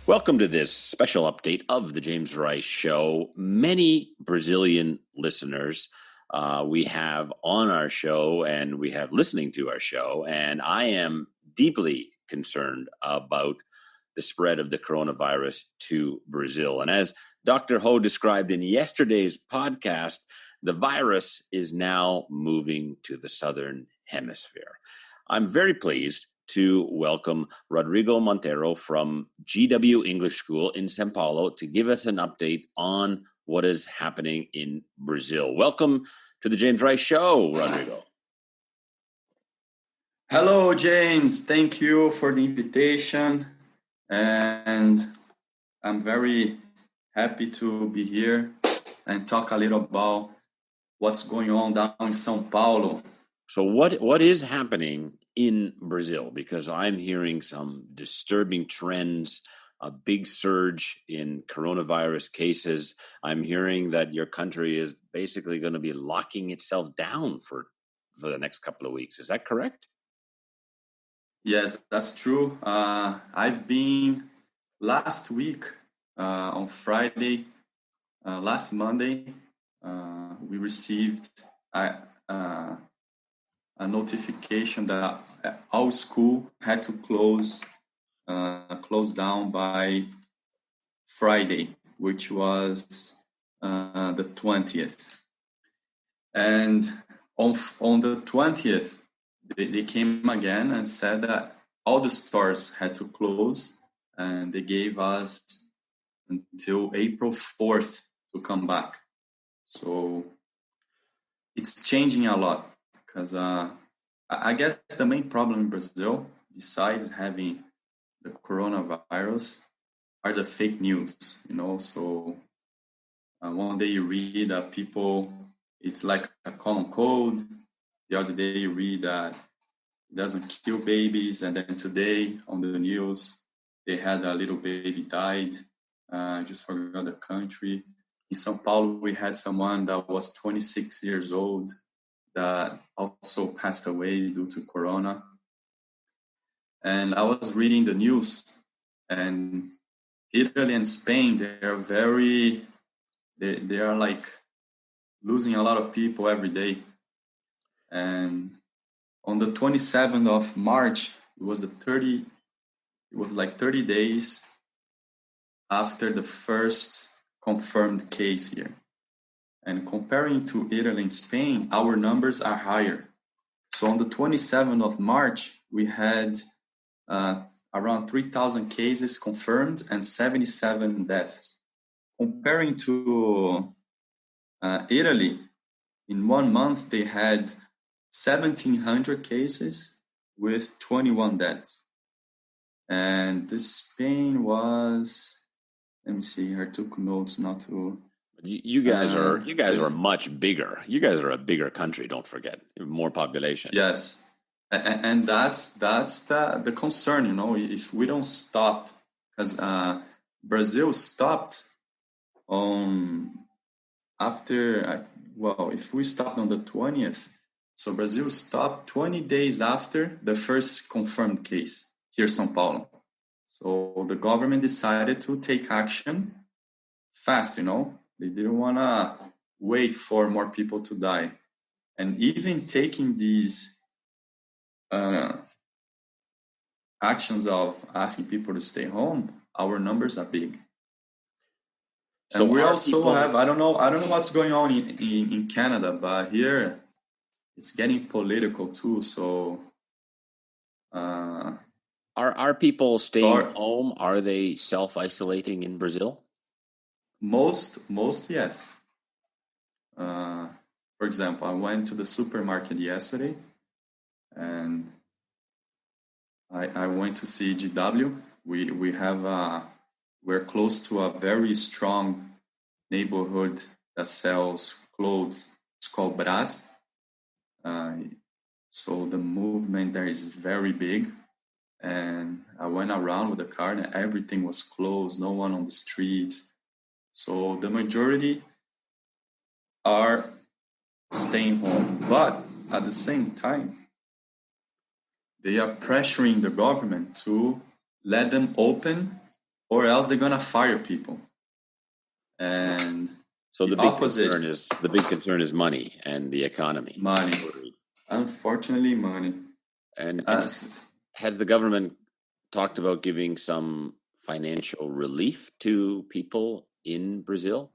Welcome to this special update of the James Rice Show. Many Brazilian listeners we have on our show and we have listening to our show, and I am deeply concerned about the spread of the coronavirus to Brazil. And as Dr. Ho described in yesterday's podcast, the virus is now moving to the southern hemisphere. I'm very pleased to welcome Rodrigo Montero from GW English School in São Paulo to give us an update on what is happening in Brazil. Welcome to the James Rice Show, Rodrigo. Hello, James. Thank you for the invitation. And I'm very happy to be here and talk a little about what's going on down in São Paulo. So what is happening in Brazil? Because I'm hearing some disturbing trends, a big surge in coronavirus cases. I'm hearing that your country is basically going to be locking itself down for the next couple of weeks. Is that correct? Yes, that's true. I've been last week on Friday, last Monday, we received a notification that our school had to close down by Friday, which was the 20th. And on the 20th, they came again and said that all the stores had to close, and they gave us until April 4th to come back. So it's changing a lot. Because I guess the main problem in Brazil, besides having the coronavirus, are the fake news, So one day you read that people, it's like a common cold. The other day you read that it doesn't kill babies. And then today on the news, they had a little baby died. Just forgot the country. In São Paulo, we had someone that was 26 years old that also passed away due to corona. And I was reading the news, and Italy and Spain, they are like losing a lot of people every day. And on the 27th of March, it was like 30 days after the first confirmed case here. And comparing to Italy and Spain, our numbers are higher. So on the 27th of March, we had around 3,000 cases confirmed and 77 deaths. Comparing to Italy, in 1 month, they had 1,700 cases with 21 deaths. And the Spain was, let me see here, I took notes not to... You guys are much bigger. You guys are a bigger country. Don't forget, more population. Yes, and that's the concern. If we don't stop, because Brazil stopped if we stopped on the 20th, so Brazil stopped 20 days after the first confirmed case here in São Paulo. So the government decided to take action fast. They didn't want to wait for more people to die. And even taking these actions of asking people to stay home, our numbers are big. So and we also have, I don't know what's going on in Canada, but here it's getting political too. So are people staying home? Are they self-isolating in Brazil? Most yes. For example, I went to the supermarket yesterday, and I went to see GW. We're close to a very strong neighborhood that sells clothes. It's called Brás. So the movement there is very big, and I went around with the car, and everything was closed. No one on the street. So the majority are staying home, but at the same time, they are pressuring the government to let them open or else they're gonna fire people. And so the big concern is money and the economy. Money, unfortunately, money. And has the government talked about giving some financial relief to people in Brazil?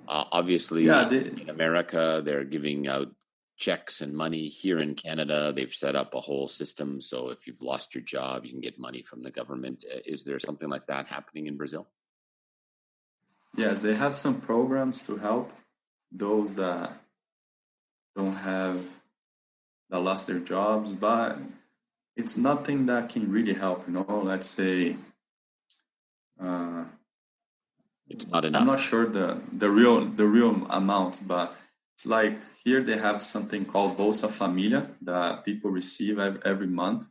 Obviously, in America, they're giving out checks and money. Here in Canada, they've set up a whole system. So if you've lost your job, you can get money from the government. Is there something like that happening in Brazil? Yes, they have some programs to help those that that lost their jobs, but it's nothing that can really help. Let's say it's not enough. I'm not sure the real amount, but it's like here they have something called Bolsa Família that people receive every month.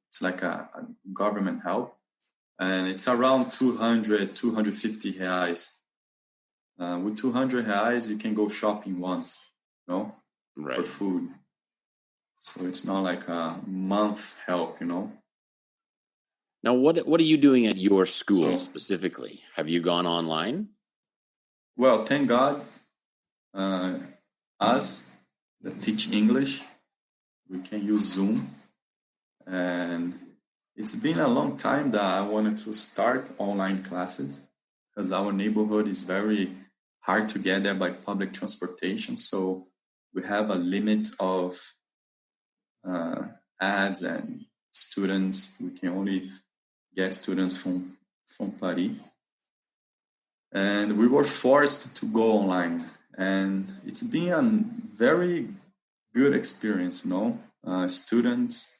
It's like a government help, and it's around 250 reais. With 200 reais, you can go shopping once, right, for food. So it's not like a month help, Now, what are you doing at your school specifically? Have you gone online? Well, thank God, us that teach English, we can use Zoom. And it's been a long time that I wanted to start online classes because our neighborhood is very hard to get there by public transportation. So we have a limit of ads and students. We can only get students from Paris. And we were forced to go online. And it's been a very good experience, Students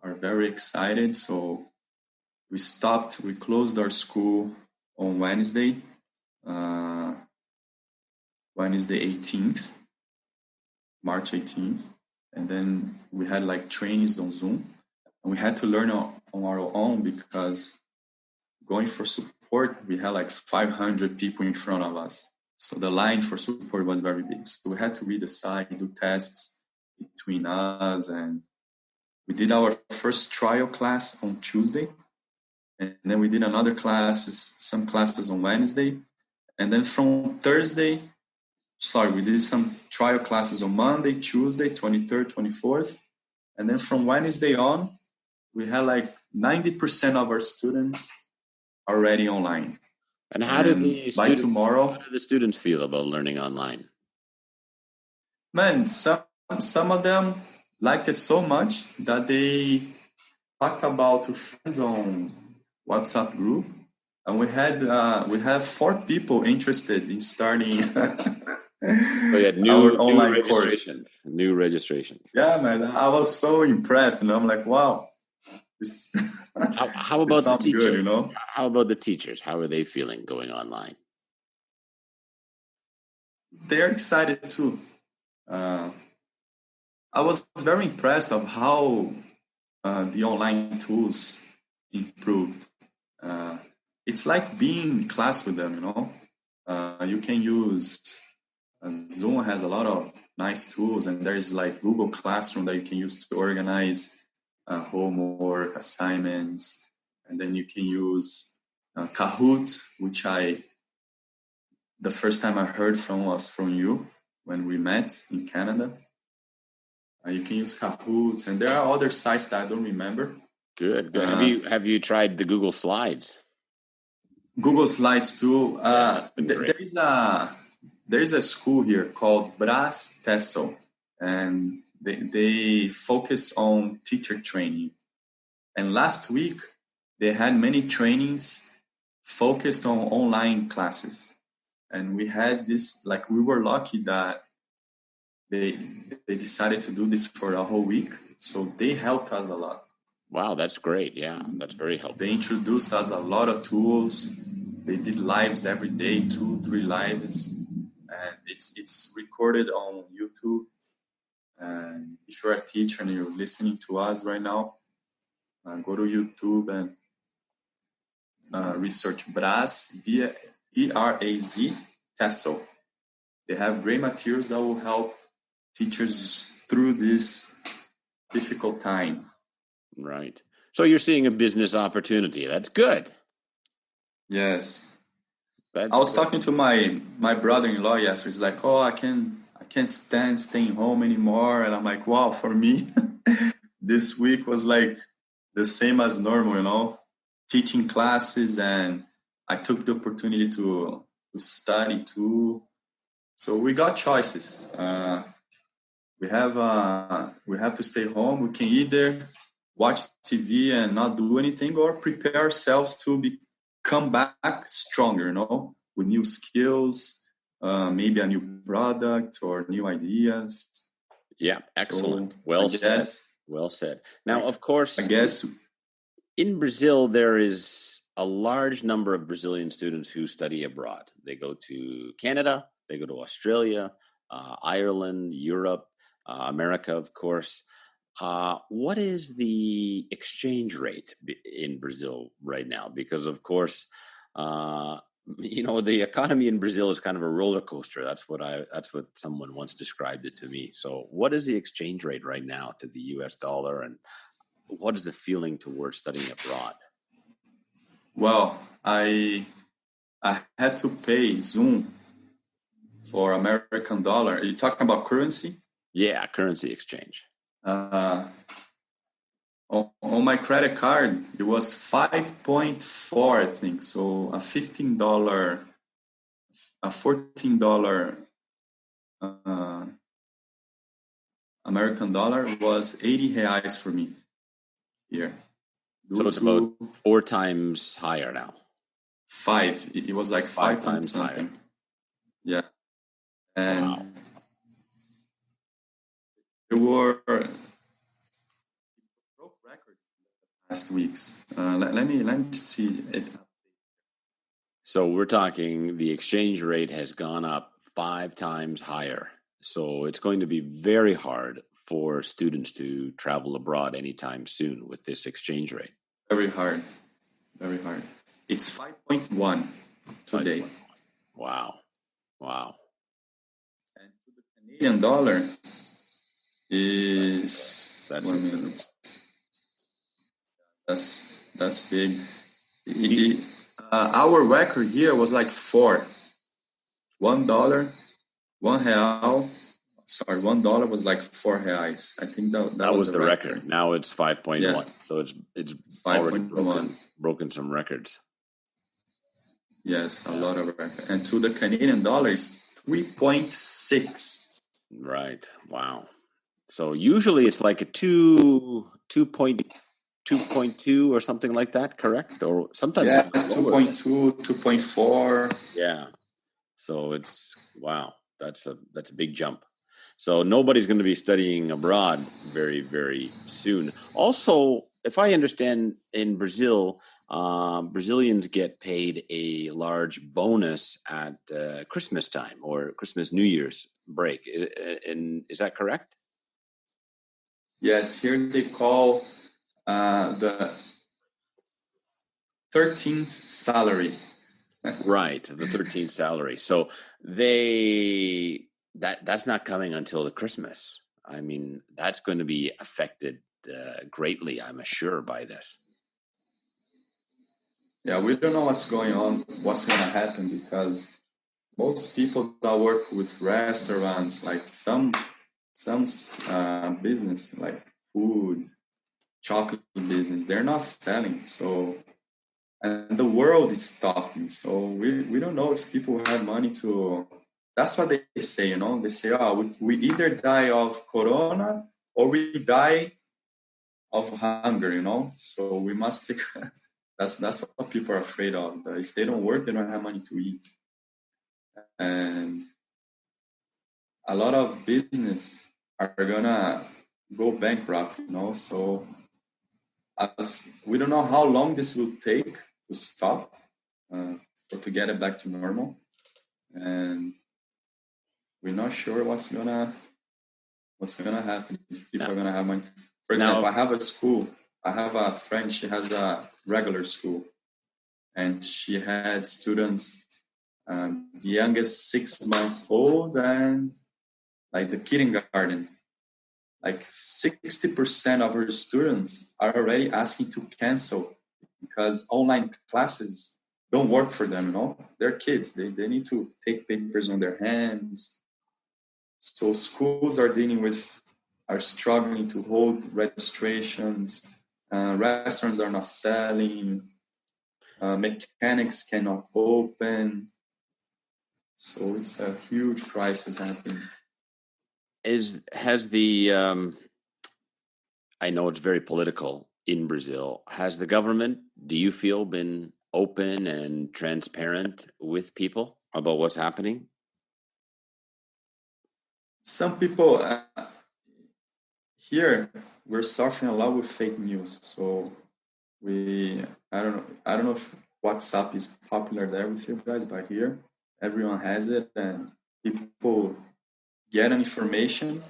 are very excited. So we closed our school on Wednesday 18th, March 18th. And then we had like trainings on Zoom. And we had to learn on our own because going for support, we had like 500 people in front of us. So the line for support was very big. So we had to read the site, do tests between us. And we did our first trial class on Tuesday. And then we did some classes on Wednesday. And then from we did some trial classes on Monday, Tuesday, 23rd, 24th. And then from Wednesday on, we had like 90% of our students already online. And how did the students feel about learning online? Man, some of them liked it so much that they talked about to friends on WhatsApp group. And we have 4 people interested in starting our online course. New registrations. Yeah, man. I was so impressed. And I'm like, wow. How about the teachers? Good, How about the teachers? How are they feeling going online? They're excited too. I was very impressed of how the online tools improved. It's like being in class with them, You can use Zoom has a lot of nice tools, and there's like Google Classroom that you can use to organize homework, assignments, and then you can use Kahoot, which the first time I heard from was from you when we met in Canada. You can use Kahoot, and there are other sites that I don't remember. Good. Have you tried the Google Slides? Google Slides too. There's a school here called Brás Tessel, and they focus on teacher training. And last week, they had many trainings focused on online classes. And we had this, we were lucky that they decided to do this for a whole week. So they helped us a lot. Wow, that's great. Yeah, that's very helpful. They introduced us a lot of tools. They did lives every day, 2-3 lives. And it's recorded on YouTube. And if you're a teacher and you're listening to us right now, go to YouTube and research Brás, B-R-A-Z, Tessel. They have great materials that will help teachers through this difficult time. Right. So you're seeing a business opportunity. That's good. Yes. I That's was good. talking to my brother-in-law yesterday. He's like, "Oh, I can't stand staying home anymore." And I'm like, "Wow, for me, this week was like the same as normal, teaching classes, and I took the opportunity to study too. So we got choices. We have to stay home. We can either watch TV and not do anything, or prepare ourselves to come back stronger, with new skills, maybe a new product or new ideas. Yeah, So excellent. I Well said. guess, Well said. Now, I, of I course, guess, in Brazil, there is a large number of Brazilian students who study abroad. They go to Canada, they go to Australia, Ireland, Europe, America, of course. What is the exchange rate in Brazil right now? Because, of course, uh, the economy in Brazil is kind of a roller coaster. That's what someone once described it to me. So, what is the exchange rate right now to the U.S. dollar, and what is the feeling towards studying abroad? well, I had to pay Zoom for American dollar. Are you talking about currency? Yeah, currency exchange. Uh, on my credit card, it was 5.4, I think. So a $14 uh, American dollar was 80 reais for me here. So Due it's about to 4 times higher now. five, it was like Five 5 point times higher. something. Yeah, Wow. and there were broke records last weeks. Let me see it. So we're talking the exchange rate has gone up 5 times higher. So it's going to be very hard for students to travel abroad anytime soon with this exchange rate. Very hard, very hard. It's 5.1 today. 5.1. Wow. Wow. And to the Canadian dollar is That's 1 minute. That's big. Our record here was like four. $1, $1. Sorry, $1 was like 4 reais. I think that that was was the the record. record. Now it's Yeah, 5.1. So it's already 5.1. broken some records. Yes, a Yeah. lot of record. And to the Canadian dollar is 3.6. Right. Wow. So usually it's like a 2.2 or something like that, correct? Or sometimes Yes, it's lower than. 2.2, 2.4. Yeah. So it's wow, that's a big jump. So nobody's going to be studying abroad very, very soon. Also, if I understand, in Brazil, Brazilians get paid a large bonus at Christmas time or Christmas New Year's break. And is that correct? Yes, here they call the 13th salary. Right, the 13th salary. So that's not coming until the Christmas. I mean, that's going to be affected greatly, I'm sure, by this. Yeah, we don't know what's going on, what's going to happen, because most people that work with restaurants, like some business, like food, chocolate business, they're not selling. So, and the world is stopping. So we don't know if people have money to. That's what they say, They say, oh, we either die of corona or we die of hunger, So we must take. That's what people are afraid of. That if they don't work, they don't have money to eat, and a lot of business are gonna go bankrupt, So as we don't know how long this will take to stop, or to get it back to normal, and we're not sure what's gonna happen, if people Now, are gonna have money. For example, now, I have a school. I have a friend. She has a regular school, and she had students, the youngest 6 months old, and like the kindergarten. Like 60% of her students are already asking to cancel because online classes don't work for them, They're kids. They need to take papers on their hands. So schools are struggling to hold registrations. Restaurants are not selling. Mechanics cannot open. So it's a huge crisis happening. I know it's very political in Brazil. Has the government, do you feel, been open and transparent with people about what's happening? Some people here, we're suffering a lot with fake news. So I don't know if WhatsApp is popular there with you guys, but here everyone has it, and people get an information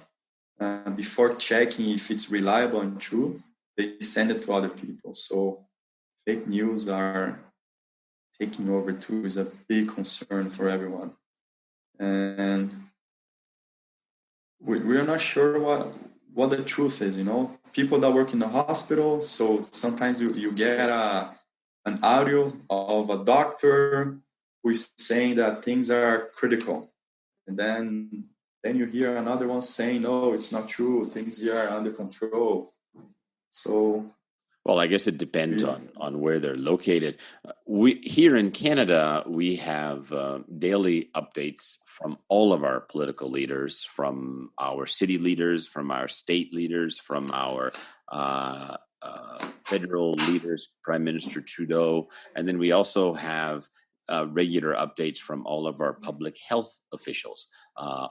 before checking if it's reliable and true. They send it to other people. So fake news are taking over too. Is a big concern for everyone, and we are not sure what the truth is. People that work in the hospital. So sometimes you get an audio of a doctor who is saying that things are critical, and then you hear another one saying, "No, it's not true. Things here are under control." So, well, I guess it depends on where they're located. We here in Canada, we have daily updates from all of our political leaders, from our city leaders, from our state leaders, from our federal leaders, Prime Minister Trudeau, and then we also have regular updates from all of our public health officials,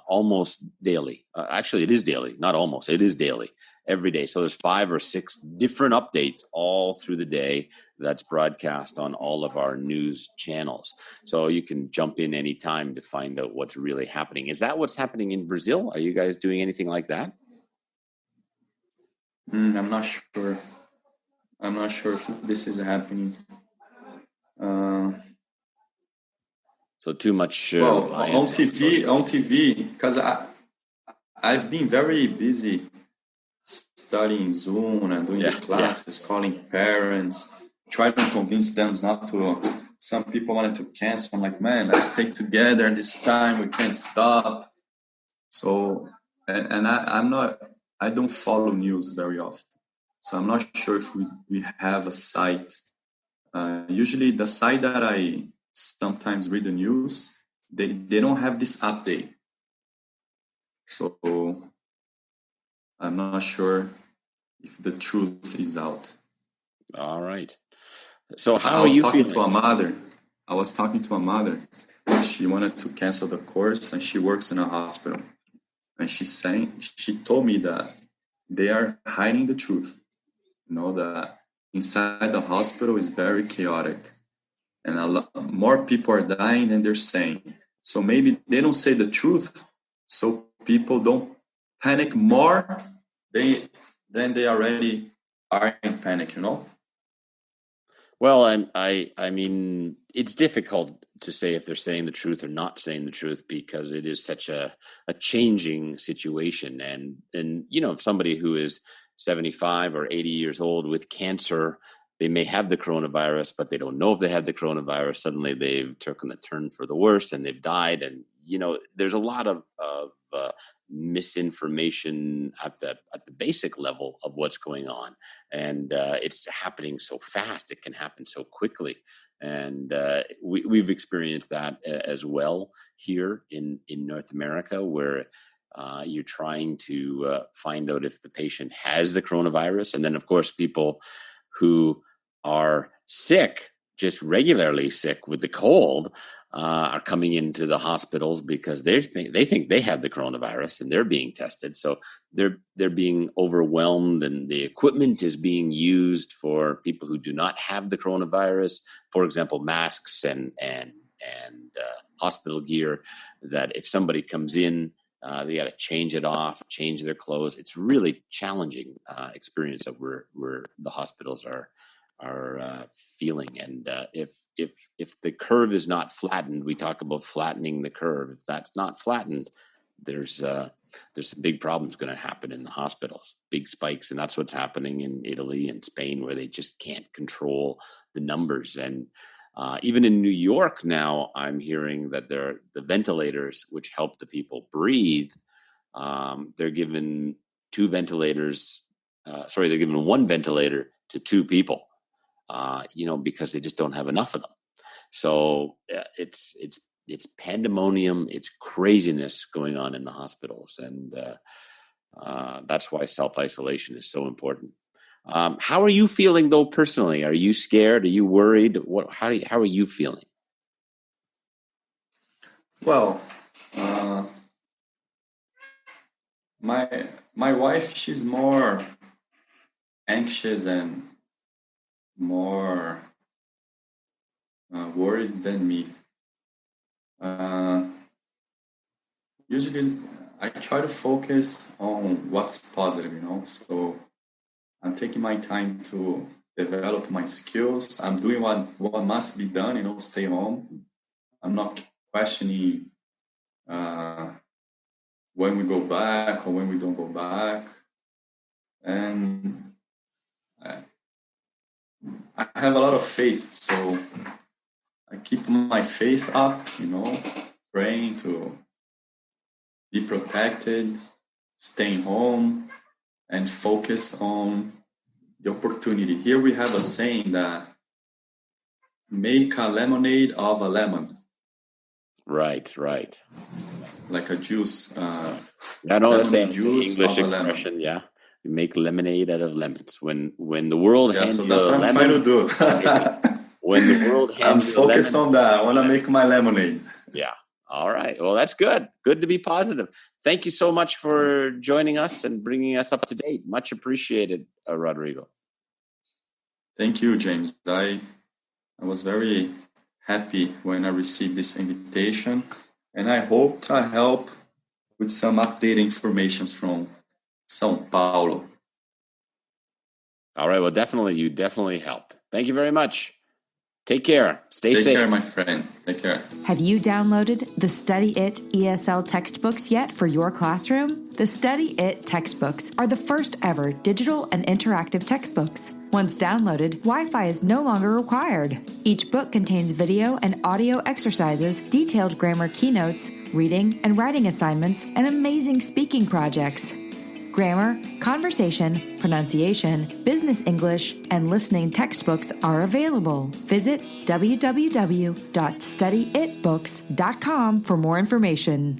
almost daily. Actually, it is daily, not almost. It is daily, every day. So there's 5 or 6 different updates all through the day that's broadcast on all of our news channels. So you can jump in anytime to find out what's really happening. Is that what's happening in Brazil? Are you guys doing anything like that? I'm not sure. I'm not sure if this is happening. So too much on TV, because I've been very busy studying Zoom and doing the classes, calling parents, trying to convince them not to. Some people wanted to cancel. I'm like, man, let's stay together this time. We can't stop. So, and I don't follow news very often. So I'm not sure if we have a site. Usually the site that I sometimes read the news, they don't have this update. So I'm not sure if the truth is out. All right. So how I are you talking feeling? I was talking to a mother. She wanted to cancel the course, and she works in a hospital. And she told me that they are hiding the truth. That inside the hospital is very chaotic, and a lot more people are dying than they're saying. So maybe they don't say the truth, so people don't panic more than they already are in panic. Well, I mean, it's difficult to say if they're saying the truth or not saying the truth, because it is such a changing situation. And if somebody who is 75 or 80 years old with cancer, they may have the coronavirus, but they don't know if they have the coronavirus. Suddenly they've taken the turn for the worst and they've died. And, there's a lot of misinformation at the basic level of what's going on. And it's happening so fast. It can happen so quickly. And we've experienced that as well here in North America, where you're trying to find out if the patient has the coronavirus. And then, of course, people who are sick, just regularly sick with the cold, are coming into the hospitals because they think they have the coronavirus, and they're being tested. So they're being overwhelmed, and the equipment is being used for people who do not have the coronavirus. For example, masks and hospital gear, that if somebody comes in, they got to change it off, change their clothes. It's really challenging experience that where the hospitals are feeling. And if the curve is not flattened, we talk about flattening the curve. If that's not flattened, there's some big problems going to happen in the hospitals, big spikes. And that's what's happening in Italy and Spain, where they just can't control the numbers. And Even in New York now, I'm hearing that the ventilators, which help the people breathe, they're given two ventilators. They're giving one ventilator to two people, because they just don't have enough of them. So it's pandemonium, it's craziness going on in the hospitals, and that's why self-isolation is so important. How are you feeling though personally? Are you scared? Are you worried? How are you feeling? Well, my wife, she's more anxious and more worried than me. Usually, I try to focus on what's positive, So I'm taking my time to develop my skills. I'm doing what must be done, stay home. I'm not questioning when we go back or when we don't go back. And I have a lot of faith, so I keep my faith up, praying to be protected, staying home, and focus on the opportunity. Here we have a saying that make a lemonade of a lemon. Right. Like a juice. I know that's the English expression. Yeah, you make lemonade out of lemons. When the world hands you that's a what lemon, I'm trying to do. When the world hands you a lemon, I'm focused on that. I want to make my lemonade. Yeah. All right. Well, that's good. Good to be positive. Thank you so much for joining us and bringing us up to date. Much appreciated, Rodrigo. Thank you, James. I was very happy when I received this invitation, and I hope to help with some updated information from São Paulo. All right. Well, you definitely helped. Thank you very much. Take care. Stay safe. Take care, my friend. Take care. Have you downloaded the Study It ESL textbooks yet for your classroom? The Study It textbooks are the first ever digital and interactive textbooks. Once downloaded, Wi-Fi is no longer required. Each book contains video and audio exercises, detailed grammar keynotes, reading and writing assignments, and amazing speaking projects. Grammar, conversation, pronunciation, business English, and listening textbooks are available. Visit www.studyitbooks.com for more information.